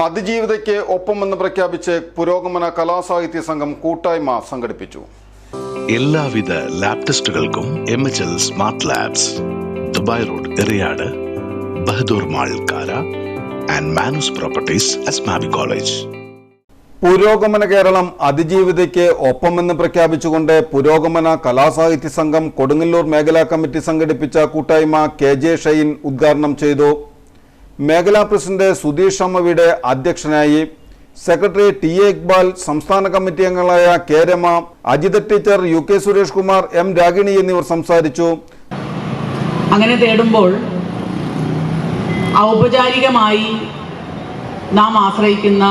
അതിജീവിതയ്ക്ക് ഒപ്പമെന്ന് പ്രഖ്യാപിച്ച് പുരോഗമന കലാസാഹിത്യ സംഘം കൂട്ടായ്മ സംഘടിപ്പിച്ചു. എല്ലാവിധ ലാബ് ടെസ്റ്റുകൾക്കും MHL smart labs, Dubai road, Eriyad, Bahadur mall, Kara and Manus properties, Asmabi college. പുരോഗമന കേരളം അതിജീവിതയ്ക്ക് ഒപ്പമെന്ന് പ്രഖ്യാപിച്ചുകൊണ്ട് പുരോഗമന കലാസാഹിത്യ സംഘം കൊടുങ്ങല്ലൂർ മേഖലാ കമ്മിറ്റി സംഘടിപ്പിച്ച കൂട്ടായ്മ KJ ഷൈൻ ഉദ്ഘാടനം ചെയ്തു. മേഖലാ പ്രസിഡന്റ് സുധീഷ് അമ്മയുടെ അധ്യക്ഷനായി. സെക്രട്ടറി TA ഇക്ബാൽ, സംസ്ഥാന കമ്മിറ്റി അംഗങ്ങളായ K Rama, Ajitha teacher, UK Suresh Kumar, M Ragini എന്നിവർ സംസാരിച്ചു. അങ്ങനെ തേടുമ്പോൾ ഔപചാരികമായി നാം ആശ്രയിക്കുന്ന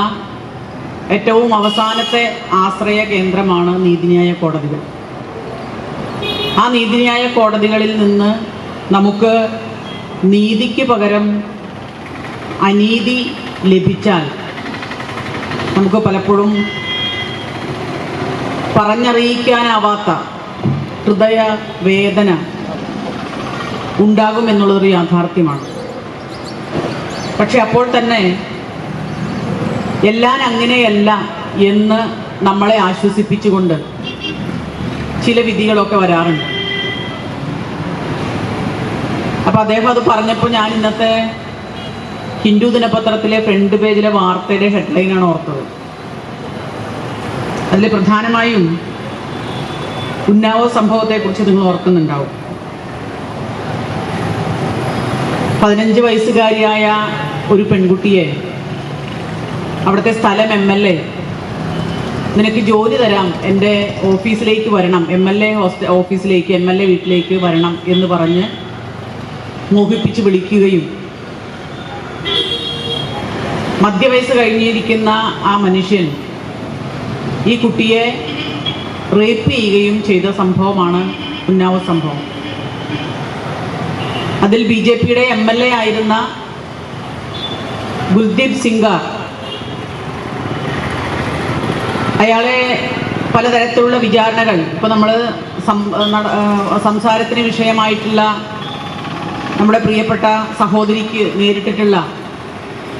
ഏറ്റവും അവസാനത്തെ ആശ്രയ കേന്ദ്രമാണ് നീതിന്യായ കോടതികൾ. ആ നീതിന്യായ കോടതികളിൽ നിന്ന് നമുക്ക് നീതിക്ക് പകരം അനീതി ലഭിച്ചാൽ നമുക്ക് പലപ്പോഴും പറഞ്ഞറിയിക്കാനാവാത്ത ഹൃദയ വേദന ഉണ്ടാകുമെന്നുള്ളതൊരു യാഥാർത്ഥ്യമാണ്. പക്ഷെ അപ്പോൾ തന്നെ എല്ലാം അങ്ങനെയല്ല എന്ന് നമ്മളെ ആശ്വസിപ്പിച്ചുകൊണ്ട് ചില വിധികളൊക്കെ വരാറുണ്ട്. അപ്പം അദ്ദേഹം അത് പറഞ്ഞപ്പോൾ ഞാൻ ഇന്നത്തെ ഹിന്ദു ദിനപത്രത്തിലെ ഫ്രണ്ട് പേജിലെ വാർത്തയുടെ ഹെഡ്ലൈനാണ് ഓർത്തത്. അതിൽ പ്രധാനമായും ഉന്നാവോ സംഭവത്തെക്കുറിച്ച് നിങ്ങൾ ഓർക്കുന്നുണ്ടാവും. 15 വയസ്സുകാരിയായ ഒരു പെൺകുട്ടിയെ അവിടുത്തെ സ്ഥലം MLA, നിനക്ക് ജോലി തരാം, എൻ്റെ ഓഫീസിലേക്ക് വരണം, MLA ഓഫീസിലേക്ക്, MLA വീട്ടിലേക്ക് വരണം എന്ന് പറഞ്ഞ് മോഹിപ്പിച്ച് വിളിക്കുകയും മധ്യവയസ്സ് കഴിഞ്ഞിരിക്കുന്ന ആ മനുഷ്യൻ ഈ കുട്ടിയെ റേപ്പ് ചെയ്യുകയും ചെയ്ത സംഭവമാണ് ഉന്നാവോ സംഭവം. അതിൽ BJPയുടെ MLA ആയിരുന്ന ഗുൽദീപ് സിംഗാർ, അയാളെ പലതരത്തിലുള്ള വിചാരണകൾ, ഇപ്പോൾ നമ്മൾ സംസാരത്തിന് വിഷയമായിട്ടുള്ള നമ്മുടെ പ്രിയപ്പെട്ട സഹോദരിക്ക് നേരിട്ടിട്ടുള്ള